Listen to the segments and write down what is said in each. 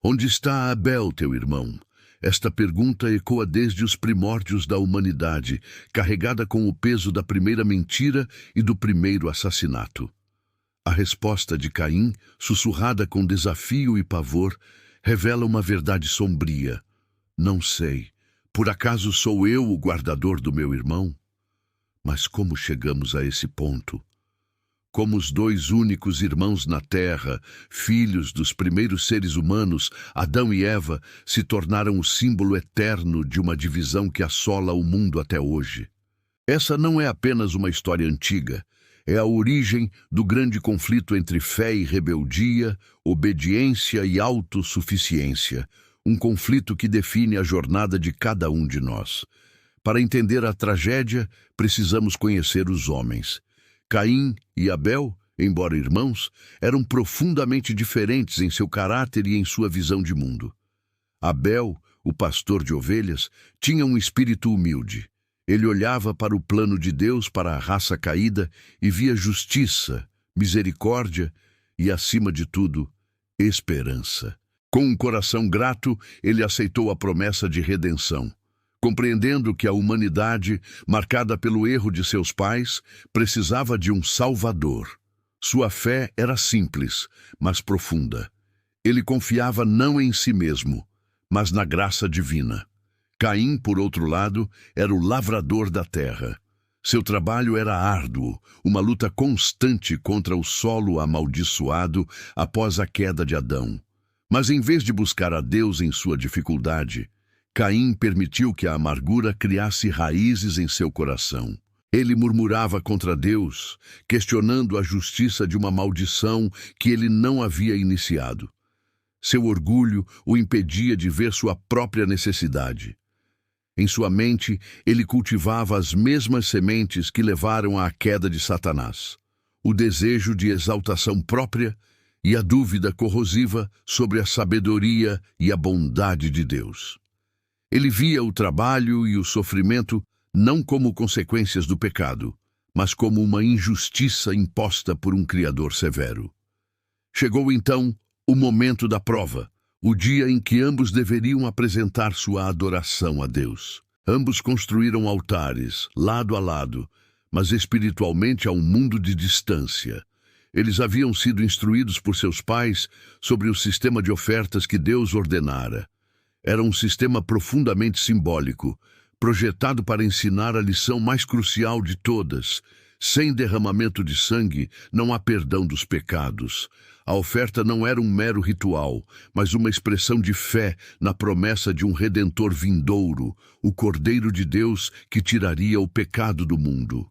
Onde está Abel, teu irmão? Esta pergunta ecoa desde os primórdios da humanidade, carregada com o peso da primeira mentira e do primeiro assassinato. A resposta de Caim, sussurrada com desafio e pavor, revela uma verdade sombria. Não sei. Por acaso sou eu o guardador do meu irmão? Mas como chegamos a esse ponto? Como os dois únicos irmãos na Terra, filhos dos primeiros seres humanos, Adão e Eva, se tornaram o símbolo eterno de uma divisão que assola o mundo até hoje. Essa não é apenas uma história antiga, é a origem do grande conflito entre fé e rebeldia, obediência e autossuficiência, um conflito que define a jornada de cada um de nós. Para entender a tragédia, precisamos conhecer os homens. Caim e Abel, embora irmãos, eram profundamente diferentes em seu caráter e em sua visão de mundo. Abel, o pastor de ovelhas, tinha um espírito humilde. Ele olhava para o plano de Deus para a raça caída e via justiça, misericórdia e, acima de tudo, esperança. Com um coração grato, ele aceitou a promessa de redenção, compreendendo que a humanidade, marcada pelo erro de seus pais, precisava de um Salvador. Sua fé era simples, mas profunda. Ele confiava não em si mesmo, mas na graça divina. Caim, por outro lado, era o lavrador da terra. Seu trabalho era árduo, uma luta constante contra o solo amaldiçoado após a queda de Adão. Mas em vez de buscar a Deus em sua dificuldade, Caim permitiu que a amargura criasse raízes em seu coração. Ele murmurava contra Deus, questionando a justiça de uma maldição que ele não havia iniciado. Seu orgulho o impedia de ver sua própria necessidade. Em sua mente, ele cultivava as mesmas sementes que levaram à queda de Satanás: o desejo de exaltação própria e a dúvida corrosiva sobre a sabedoria e a bondade de Deus. Ele via o trabalho e o sofrimento não como consequências do pecado, mas como uma injustiça imposta por um Criador severo. Chegou então o momento da prova, o dia em que ambos deveriam apresentar sua adoração a Deus. Ambos construíram altares, lado a lado, mas espiritualmente a um mundo de distância. Eles haviam sido instruídos por seus pais sobre o sistema de ofertas que Deus ordenara. Era um sistema profundamente simbólico, projetado para ensinar a lição mais crucial de todas: sem derramamento de sangue, não há perdão dos pecados. A oferta não era um mero ritual, mas uma expressão de fé na promessa de um Redentor vindouro, o Cordeiro de Deus que tiraria o pecado do mundo.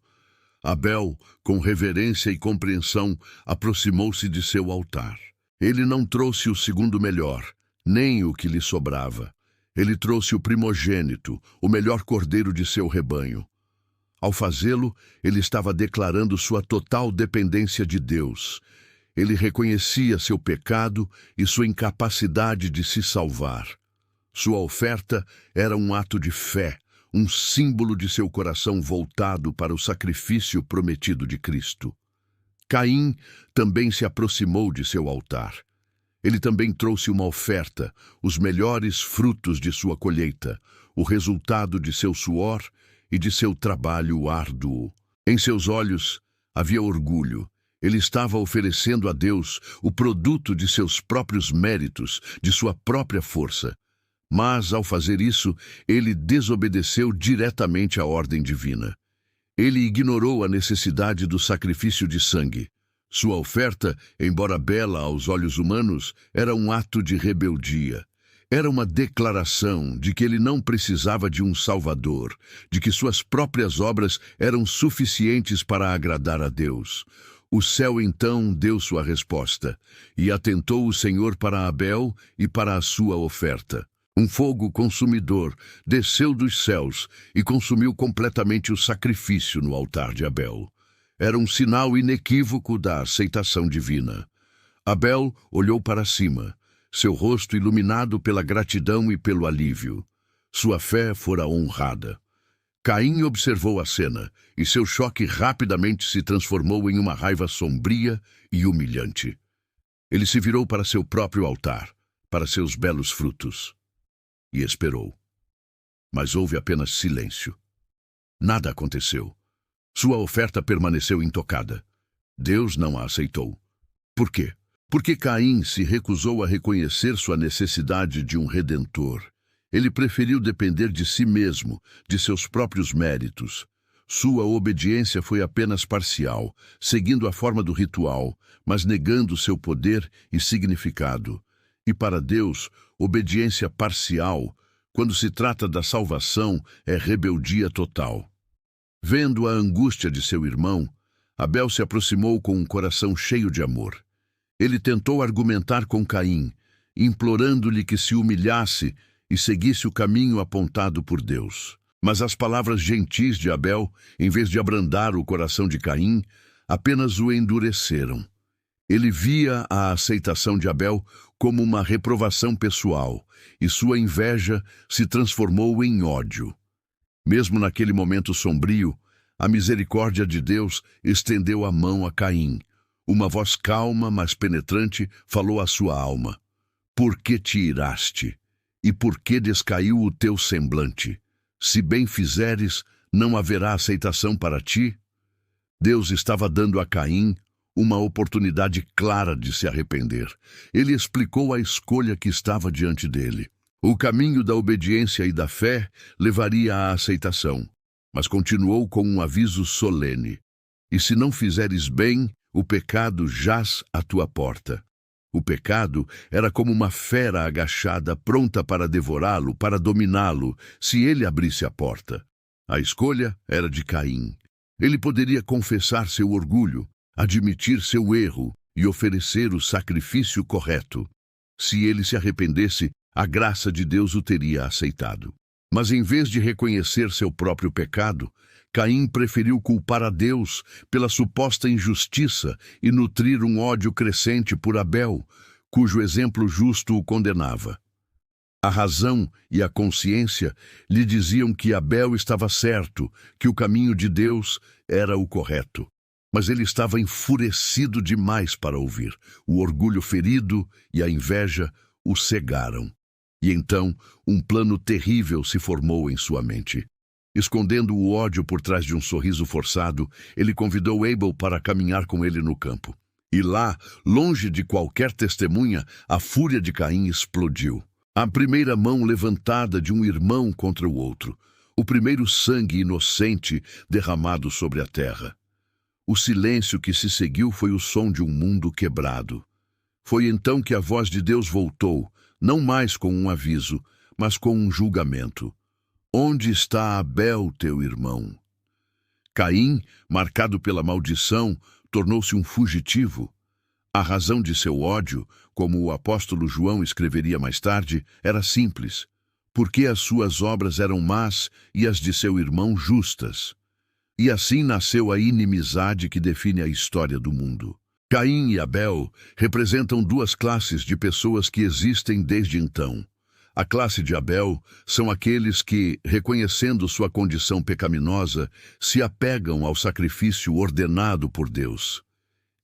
Abel, com reverência e compreensão, aproximou-se de seu altar. Ele não trouxe o segundo melhor, nem o que lhe sobrava. Ele trouxe o primogênito, o melhor cordeiro de seu rebanho. Ao fazê-lo, ele estava declarando sua total dependência de Deus. Ele reconhecia seu pecado e sua incapacidade de se salvar. Sua oferta era um ato de fé, um símbolo de seu coração voltado para o sacrifício prometido de Cristo. Caim também se aproximou de seu altar. Ele também trouxe uma oferta, os melhores frutos de sua colheita, o resultado de seu suor e de seu trabalho árduo. Em seus olhos havia orgulho. Ele estava oferecendo a Deus o produto de seus próprios méritos, de sua própria força. Mas, ao fazer isso, ele desobedeceu diretamente à ordem divina. Ele ignorou a necessidade do sacrifício de sangue. Sua oferta, embora bela aos olhos humanos, era um ato de rebeldia. Era uma declaração de que ele não precisava de um Salvador, de que suas próprias obras eram suficientes para agradar a Deus. O céu então deu sua resposta, e atentou o Senhor para Abel e para a sua oferta. Um fogo consumidor desceu dos céus e consumiu completamente o sacrifício no altar de Abel. Era um sinal inequívoco da aceitação divina. Abel olhou para cima, seu rosto iluminado pela gratidão e pelo alívio. Sua fé fora honrada. Caim observou a cena, e seu choque rapidamente se transformou em uma raiva sombria e humilhante. Ele se virou para seu próprio altar, para seus belos frutos. E esperou. Mas houve apenas silêncio. Nada aconteceu. Sua oferta permaneceu intocada. Deus não a aceitou. Por quê? Porque Caim se recusou a reconhecer sua necessidade de um redentor. Ele preferiu depender de si mesmo, de seus próprios méritos. Sua obediência foi apenas parcial, seguindo a forma do ritual, mas negando seu poder e significado. E para Deus, obediência parcial, quando se trata da salvação, é rebeldia total. Vendo a angústia de seu irmão, Abel se aproximou com um coração cheio de amor. Ele tentou argumentar com Caim, implorando-lhe que se humilhasse e seguisse o caminho apontado por Deus. Mas as palavras gentis de Abel, em vez de abrandar o coração de Caim, apenas o endureceram. Ele via a aceitação de Abel como uma reprovação pessoal, e sua inveja se transformou em ódio. Mesmo naquele momento sombrio, a misericórdia de Deus estendeu a mão a Caim. Uma voz calma, mas penetrante, falou à sua alma: "Por que te iraste? E por que descaiu o teu semblante? Se bem fizeres, não haverá aceitação para ti?" Deus estava dando a Caim uma oportunidade clara de se arrepender. Ele explicou a escolha que estava diante dele. O caminho da obediência e da fé levaria à aceitação, mas continuou com um aviso solene: "E se não fizeres bem, o pecado jaz à tua porta." O pecado era como uma fera agachada, pronta para devorá-lo, para dominá-lo, se ele abrisse a porta. A escolha era de Caim. Ele poderia confessar seu orgulho, admitir seu erro e oferecer o sacrifício correto. Se ele se arrependesse, a graça de Deus o teria aceitado. Mas em vez de reconhecer seu próprio pecado, Caim preferiu culpar a Deus pela suposta injustiça e nutrir um ódio crescente por Abel, cujo exemplo justo o condenava. A razão e a consciência lhe diziam que Abel estava certo, que o caminho de Deus era o correto. Mas ele estava enfurecido demais para ouvir. O orgulho ferido e a inveja o cegaram. E então, um plano terrível se formou em sua mente. Escondendo o ódio por trás de um sorriso forçado, ele convidou Abel para caminhar com ele no campo. E lá, longe de qualquer testemunha, a fúria de Caim explodiu. A primeira mão levantada de um irmão contra o outro. O primeiro sangue inocente derramado sobre a terra. O silêncio que se seguiu foi o som de um mundo quebrado. Foi então que a voz de Deus voltou, não mais com um aviso, mas com um julgamento. "Onde está Abel, teu irmão?" Caim, marcado pela maldição, tornou-se um fugitivo. A razão de seu ódio, como o apóstolo João escreveria mais tarde, era simples: porque as suas obras eram más e as de seu irmão justas. E assim nasceu a inimizade que define a história do mundo. Caim e Abel representam duas classes de pessoas que existem desde então. A classe de Abel são aqueles que, reconhecendo sua condição pecaminosa, se apegam ao sacrifício ordenado por Deus.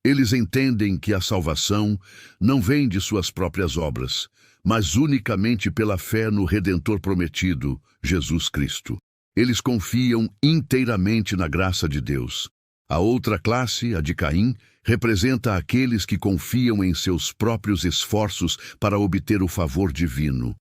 Eles entendem que a salvação não vem de suas próprias obras, mas unicamente pela fé no Redentor prometido, Jesus Cristo. Eles confiam inteiramente na graça de Deus. A outra classe, a de Caim, representa aqueles que confiam em seus próprios esforços para obter o favor divino.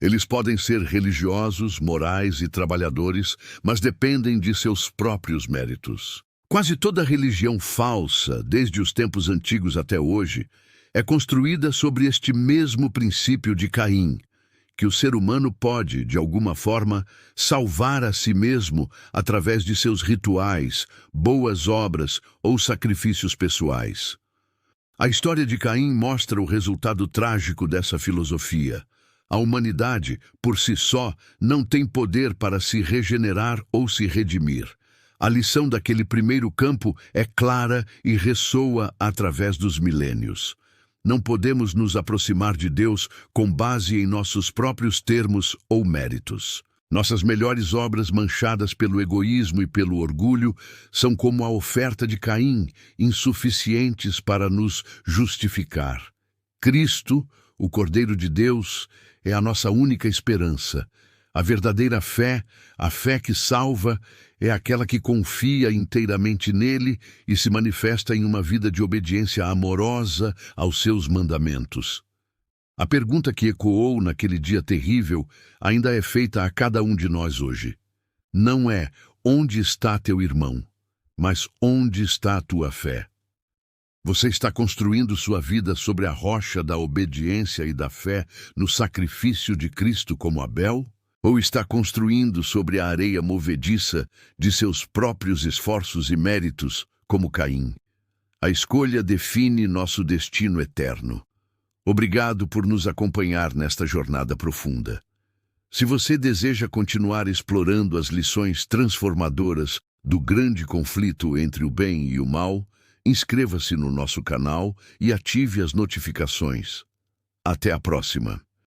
Eles podem ser religiosos, morais e trabalhadores, mas dependem de seus próprios méritos. Quase toda religião falsa, desde os tempos antigos até hoje, é construída sobre este mesmo princípio de Caim, que o ser humano pode, de alguma forma, salvar a si mesmo através de seus rituais, boas obras ou sacrifícios pessoais. A história de Caim mostra o resultado trágico dessa filosofia. A humanidade, por si só, não tem poder para se regenerar ou se redimir. A lição daquele primeiro campo é clara e ressoa através dos milênios. Não podemos nos aproximar de Deus com base em nossos próprios termos ou méritos. Nossas melhores obras manchadas pelo egoísmo e pelo orgulho são como a oferta de Caim, insuficientes para nos justificar. Cristo, O Cordeiro de Deus é a nossa única esperança. A verdadeira fé, a fé que salva, é aquela que confia inteiramente nele e se manifesta em uma vida de obediência amorosa aos seus mandamentos. A pergunta que ecoou naquele dia terrível ainda é feita a cada um de nós hoje. Não é onde está teu irmão, mas onde está a tua fé? Você está construindo sua vida sobre a rocha da obediência e da fé no sacrifício de Cristo como Abel? Ou está construindo sobre a areia movediça de seus próprios esforços e méritos, como Caim? A escolha define nosso destino eterno. Obrigado por nos acompanhar nesta jornada profunda. Se você deseja continuar explorando as lições transformadoras do grande conflito entre o bem e o mal, inscreva-se no nosso canal e ative as notificações. Até a próxima!